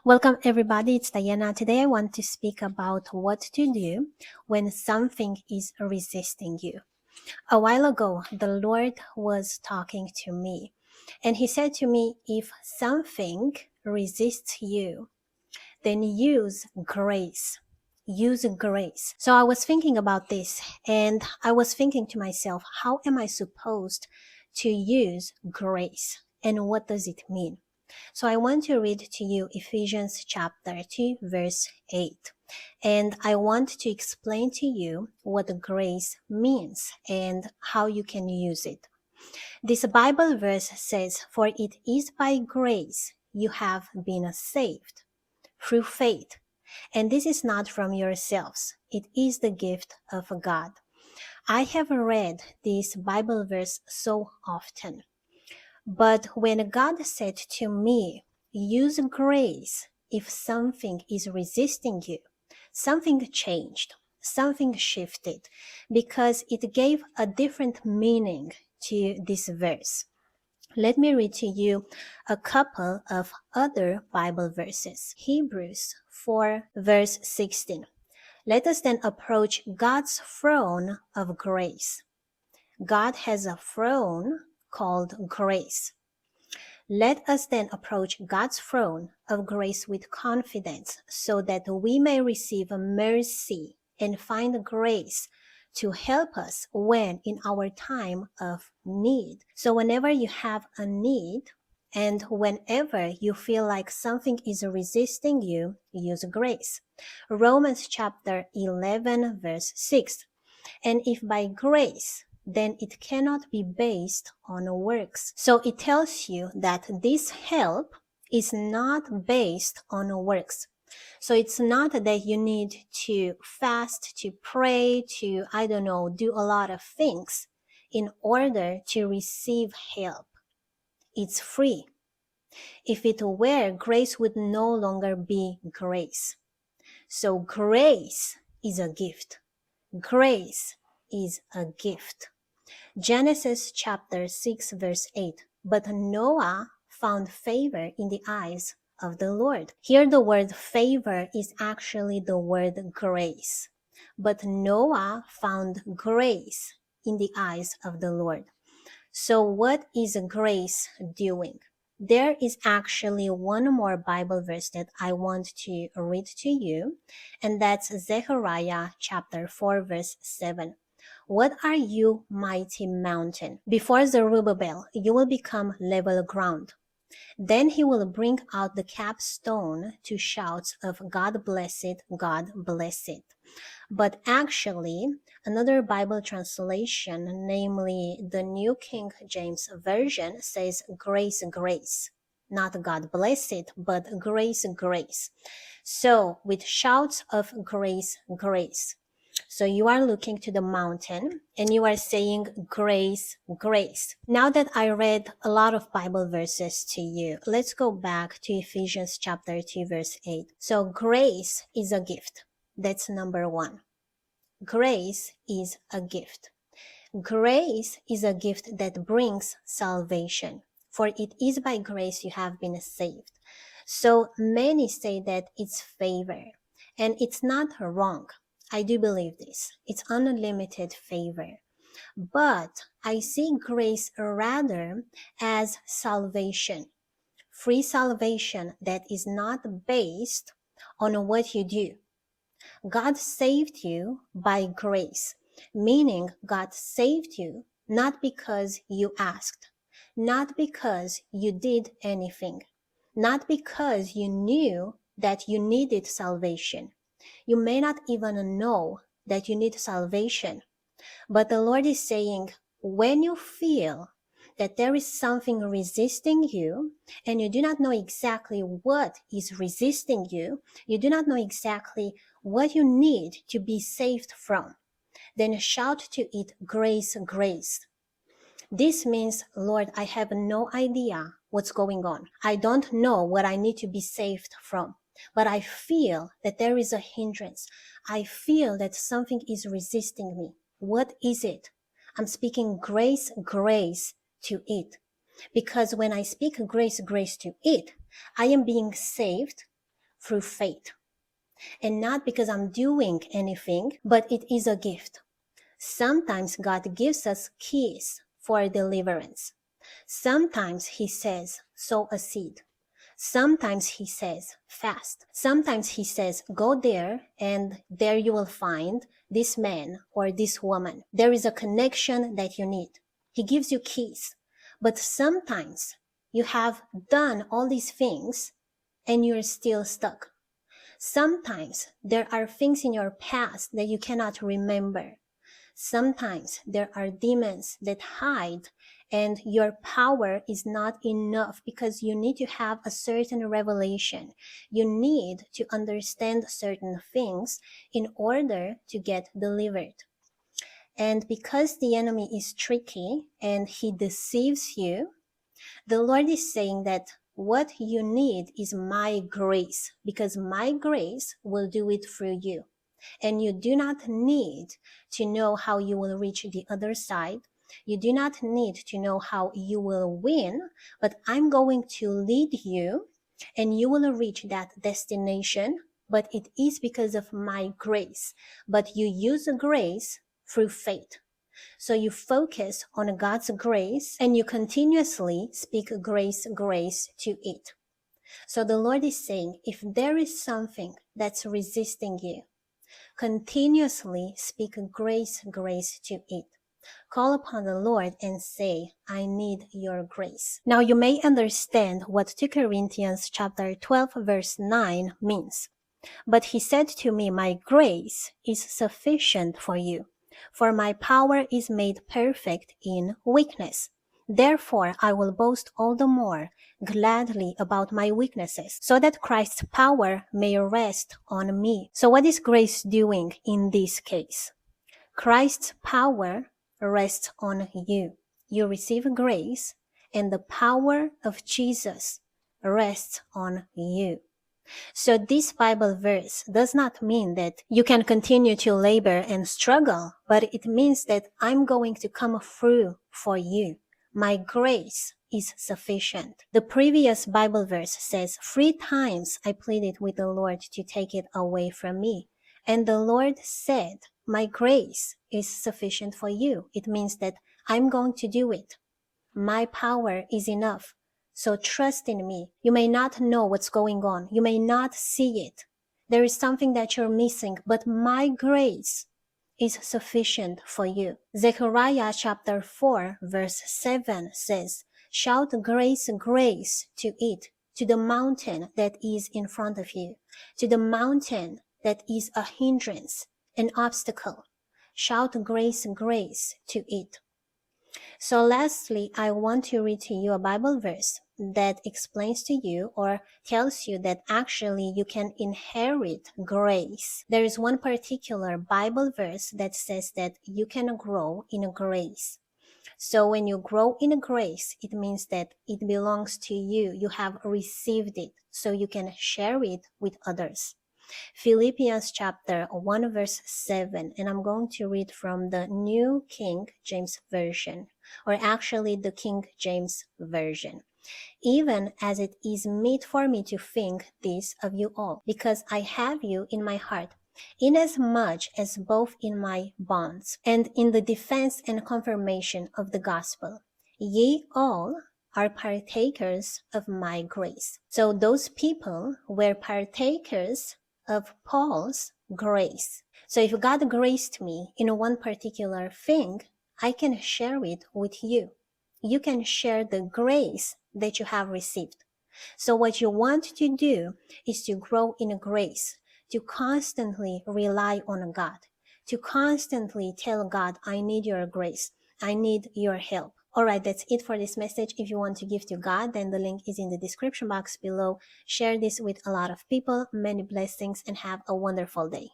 Welcome everybody, it's Diana. Today I want to speak about what to do when something is resisting you. A while ago, the Lord was talking to me and He said to me, if something resists you, then use grace. Use grace. So I was thinking about this and I was thinking to myself, how am I supposed to use grace? And what does it mean? So I want to read to you Ephesians chapter 2, verse 8. And I want to explain to you what grace means and how you can use it. This Bible verse says, "For it is by grace you have been saved through faith. And this is not from yourselves. It is the gift of God." I have read this Bible verse so often. But when God said to me, use grace if something is resisting you, something changed, something shifted, because it gave a different meaning to this verse. Let me read to you a couple of other Bible verses. Hebrews 4 verse 16. Let us then approach God's throne of grace. God has a throne called grace. Let us then approach God's throne of grace with confidence so that we may receive mercy and find grace to help us when in our time of need. So whenever you have a need and whenever you feel like something is resisting you, use grace. Romans chapter 11 verse 6. And if by grace, then it cannot be based on works. So it tells you that this help is not based on works. So it's not that you need to fast, to pray, to, do a lot of things in order to receive help. It's free. If it were, grace would no longer be grace. So grace is a gift. Grace is a gift. Genesis chapter 6 verse 8. But Noah found favor in the eyes of the Lord. Here the word favor is actually the word grace. But Noah found grace in the eyes of the Lord. So what is grace doing? There is actually one more Bible verse that I want to read to you, and that's Zechariah chapter 4 verse 7. What are you, mighty mountain? Before Zerubbabel, you will become level ground. Then he will bring out the capstone to shouts of God bless it, God bless it. But actually, another Bible translation, namely the New King James Version, says grace, grace. Not God bless it, but grace, grace. So with shouts of grace, grace. So you are looking to the mountain and you are saying grace, grace. Now that I read a lot of Bible verses to you, let's go back to Ephesians chapter 2 verse 8. So grace is a gift. That's number one. Grace is a gift. Grace is a gift that brings salvation. For it is by grace you have been saved. So many say that it's favor. And it's not wrong. I do believe this. It's unlimited favor. But I see grace rather as salvation. Free salvation that is not based on what you do. God saved you by grace, meaning God saved you not because you asked, not because you did anything, not because you knew that you needed salvation. You may not even know that you need salvation, but the Lord is saying, when you feel that there is something resisting you and you do not know exactly what is resisting you, you do not know exactly what you need to be saved from, then shout to it, grace, grace. This means, Lord, I have no idea what's going on. I don't know what I need to be saved from, but I feel that there is a hindrance. I feel that something is resisting me. What is it? I'm speaking grace, grace to it. Because when I speak grace, grace to it, I am being saved. through faith. And not because I'm doing anything, but it is a gift. Sometimes God gives us keys for deliverance. Sometimes He says, sow a seed. Sometimes He says, fast. Sometimes He says, go there and there you will find this man or this woman. There is a connection that you need. He gives you keys. But sometimes you have done all these things and you're still stuck. Sometimes there are things in your past that you cannot remember. Sometimes there are demons that hide and your power is not enough because you need to have a certain revelation. You need to understand certain things in order to get delivered. And because the enemy is tricky and he deceives you, the Lord is saying that what you need is my grace, because my grace will do it through you. And you do not need to know how you will reach the other side. You do not need to know how you will win, but I'm going to lead you and you will reach that destination. But it is because of my grace. But you use grace through faith. So you focus on God's grace and you continuously speak grace, grace to it. So the Lord is saying, if there is something that's resisting you, continuously speak grace, grace to it. Call upon the Lord and say, I need your grace. Now you may understand what 2 Corinthians chapter 12 verse 9 means. But he said to me, my grace is sufficient for you, for my power is made perfect in weakness. Therefore, I will boast all the more gladly about my weaknesses, so that Christ's power may rest on me. So what is grace doing in this case? Christ's power rests on you. You receive grace, and the power of Jesus rests on you. So this Bible verse does not mean that you can continue to labor and struggle, but it means that I'm going to come through for you. My grace is sufficient. The previous Bible verse says, 3 times I pleaded with the Lord to take it away from me. And the Lord said, my grace is sufficient for you. It means that I'm going to do it. My power is enough. So trust in me. You may not know what's going on. You may not see it. There is something that you're missing, but my grace is sufficient for you. Zechariah chapter 4 verse 7 says, shout grace, grace to it, to the mountain that is in front of you, to the mountain that is a hindrance, an obstacle. Shout grace, grace to it. So lastly, I want to read to you a Bible verse that explains to you or tells you that actually you can inherit grace. There is one particular Bible verse that says that you can grow in grace. So when you grow in grace, it means that it belongs to you. You have received it, so you can share it with others. Philippians chapter 1 verse 7, and I'm going to read from the New King James Version, or actually the King James Version. Even as it is meet for me to think this of you all, because I have you in my heart, inasmuch as both in my bonds and in the defense and confirmation of the gospel, ye all are partakers of my grace. So those people were partakers of Paul's grace. So if God graced me in one particular thing, I can share it with you. You can share the grace that you have received. So what you want to do is to grow in grace, to constantly rely on God, to constantly tell God, I need your grace. I need your help. All right, that's it for this message. If you want to give to God, then the link is in the description box below. Share this with a lot of people. Many blessings and have a wonderful day.